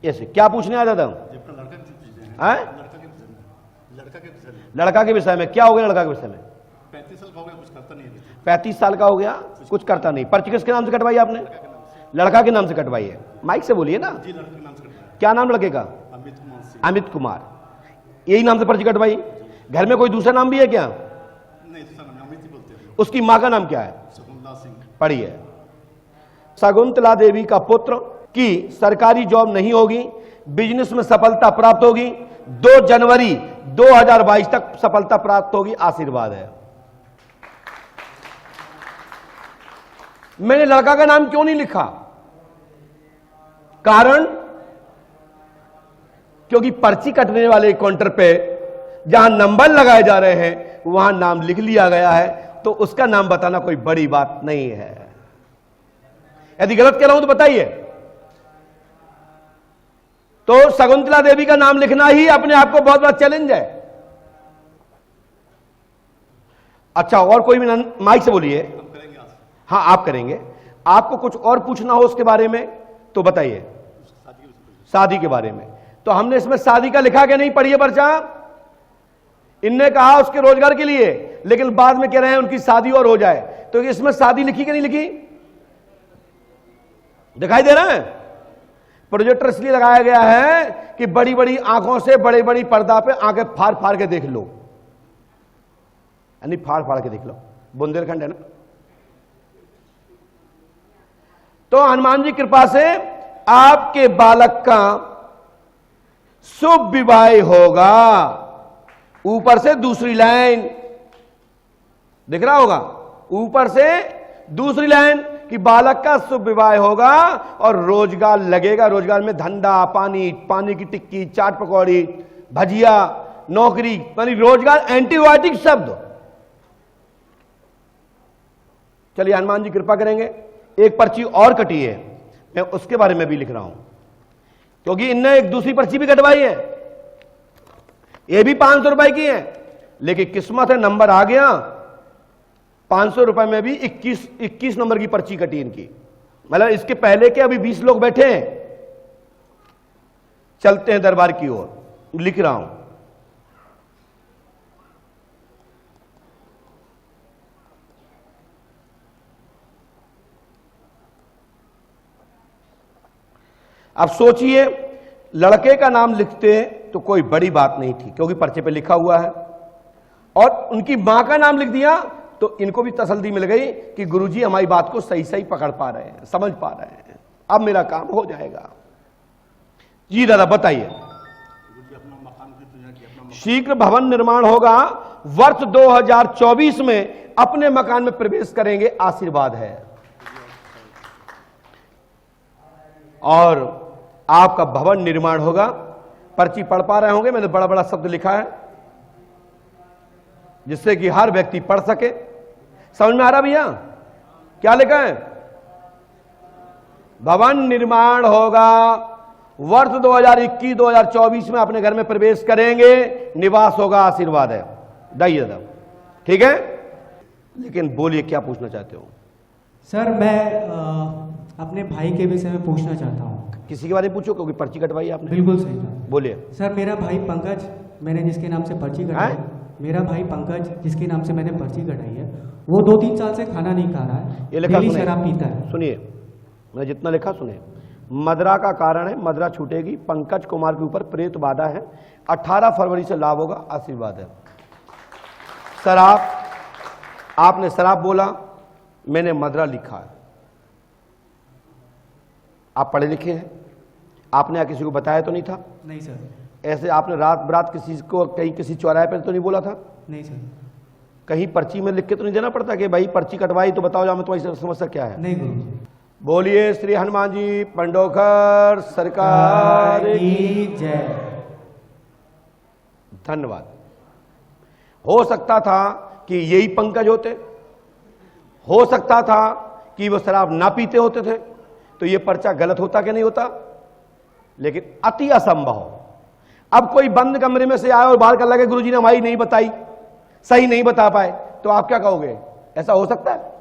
ऐसे क्या पूछने आया था? लड़का के विषय में क्या हो गया? लड़का के विषय में 35 साल का हो गया, कुछ करता नहीं है। 35 साल का हो गया, कुछ करता नहीं। पर्ची किसके नाम से कटवाई आपने? लड़का के नाम से कटवाई है। माइक से बोलिए ना। जी, लड़के के नाम से कटवाया। क्या नाम लड़के का? अमित कुमार सिंह। अमित कुमार। यही नाम से पर्ची कटवाई? घर में कोई दूसरा नाम भी है क्या? नहीं, दूसरा नाम अमित ही बोलते हैं। उसकी मां का नाम क्या है? शकुंतला सिंह। पढ़िए। शकुंतला देवी का पुत्र की सरकारी जॉब नहीं होगी, बिजनेस में सफलता प्राप्त होगी, 2 जनवरी 2022 तक सफलता प्राप्त होगी, आशीर्वाद है। मैंने लड़का का नाम क्यों नहीं लिखा? कारण क्योंकि पर्ची कटने वाले काउंटर पे जहां नंबर लगाए जा रहे हैं वहां नाम लिख लिया गया है, तो उसका नाम बताना कोई बड़ी बात नहीं है। यदि गलत कह रहा हूं तो बताइए। तो शकुंतला देवी का नाम लिखना ही अपने आप को बहुत बड़ा चैलेंज है। अच्छा, और कोई भी माइक से बोलिए। हम करेंगे आज। हाँ, आप करेंगे। आपको कुछ और पूछना हो उसके बारे में तो बताइए। शादी के बारे में तो हमने इसमें शादी का लिखा कि नहीं? पढ़िए पर्चा। इनने कहा उसके रोजगार के लिए, लेकिन बाद में कह रहे हैं उनकी शादी और हो जाए, तो इसमें शादी लिखी कि नहीं लिखी? दिखाई दे रहा है? प्रोजेक्टर इसलिए लगाया गया है कि बड़ी बड़ी आंखों से बड़े बड़ी पर्दा पे आंखें फाड़ फाड़ के देख लो, यानी फाड़ फाड़ के देख लो। बुंदेलखंड है ना। तो हनुमान जी कृपा से आपके बालक का शुभ विवाह होगा। ऊपर से दूसरी लाइन दिख रहा होगा, ऊपर से दूसरी लाइन कि बालक का शुभ विवाह होगा और रोजगार लगेगा। रोजगार में धंधा, पानी, पानी की टिक्की, चाट पकौड़ी, भजिया, नौकरी, यानी रोजगार एंटीबायोटिक शब्द। चलिए, हनुमान जी कृपा करेंगे। एक पर्ची और कटी है, मैं उसके बारे में भी लिख रहा हूं, क्योंकि इनने एक दूसरी पर्ची भी कटवाई है। ये भी 500 रुपए की है, लेकिन किस्मत है नंबर आ गया। 500 रुपए में भी 21 नंबर की पर्ची कटी इनकी। मतलब इसके पहले के अभी 20 लोग बैठे हैं। चलते हैं दरबार की ओर। लिख रहा हूं। अब सोचिए, लड़के का नाम लिखते तो कोई बड़ी बात नहीं थी, क्योंकि पर्चे पे लिखा हुआ है, और उनकी मां का नाम लिख दिया तो इनको भी तसल्ली मिल गई कि गुरुजी हमारी बात को सही सही पकड़ पा रहे हैं, समझ पा रहे हैं, अब मेरा काम हो जाएगा। जी दादा बताइए। शीघ्र भवन निर्माण होगा, वर्ष 2024 में अपने मकान में प्रवेश करेंगे, आशीर्वाद है। और आपका भवन निर्माण होगा। पर्ची पढ़ पा रहे होंगे, मैंने बड़ा बड़ा शब्द लिखा है जिससे कि हर व्यक्ति पढ़ सके। समझ में आ रहा भैया? क्या लिखा है? भवन निर्माण होगा, वर्ष 2021-2024 में अपने घर में प्रवेश करेंगे, निवास होगा, आशीर्वाद है। दाइए दादा, ठीक है। लेकिन बोलिए, क्या पूछना चाहते हो? सर, मैं अपने भाई के विषय में पूछना चाहता हूँ। किसी के बारे में पूछो, क्योंकि पर्ची कटवाई आपने। बिल्कुल सही। बोलिए। सर, मेरा भाई पंकज, मैंने जिसके नाम से पर्ची कटाई, मेरा भाई पंकज जिसके नाम से मैंने पर्ची कटाई है, वो 2-3 साल से खाना नहीं खा रहा है, डेली शराब पीता है। सुनिए, मैं जितना लिखा सुनिए। मदरा का कारण है, मदरा छूटेगी। पंकज कुमार के ऊपर प्रेत बाधा है, 18 फरवरी से लाभ होगा, आशीर्वाद है। शराब, आपने शराब बोला, मैंने मदरा लिखा है। आप पढ़े लिखे हैं, आपने किसी को बताया तो नहीं था? नहीं सर। ऐसे आपने रात बरात किसी को कहीं किसी चौराहे पर तो नहीं बोला था? नहीं सर। कहीं पर्ची में लिख के तो नहीं देना पड़ता कि भाई पर्ची कटवाई तो बताओ जा, मैं तुम्हारी समस्या क्या है? नहीं गुरु। बोलिए श्री हनुमान जी पंडोखर सरकार की जय। धन्यवाद। हो सकता था कि यही पंकज होते, हो सकता था कि वो शराब ना पीते होते थे, तो ये पर्चा गलत होता कि नहीं होता? लेकिन अति असंभव। अब कोई बंद कमरे में से आए और बाहर कर लगे गुरुजी ने हमारी नहीं बताई, सही नहीं बता पाए, तो आप क्या कहोगे? ऐसा हो सकता है?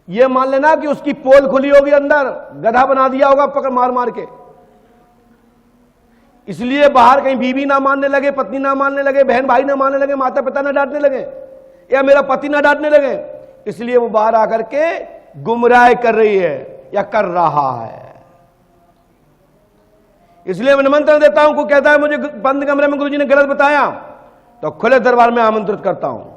ये मान लेना कि उसकी पोल खुली होगी, अंदर गधा बना दिया होगा पकड़ मार मार के, इसलिए बाहर कहीं बीवी ना मानने लगे, पत्नी ना मानने लगे, बहन भाई ना मानने लगे, माता पिता ना डांटने लगे, या मेरा पति ना डांटने लगे, इसलिए वो बाहर आकर के गुमराह कर रही है या कर रहा है। इसलिए मैं निमंत्रण देता हूं, कोई कहता है मुझे बंद कमरे में गुरुजी ने गलत बताया, तो खुले दरबार में आमंत्रित करता हूं।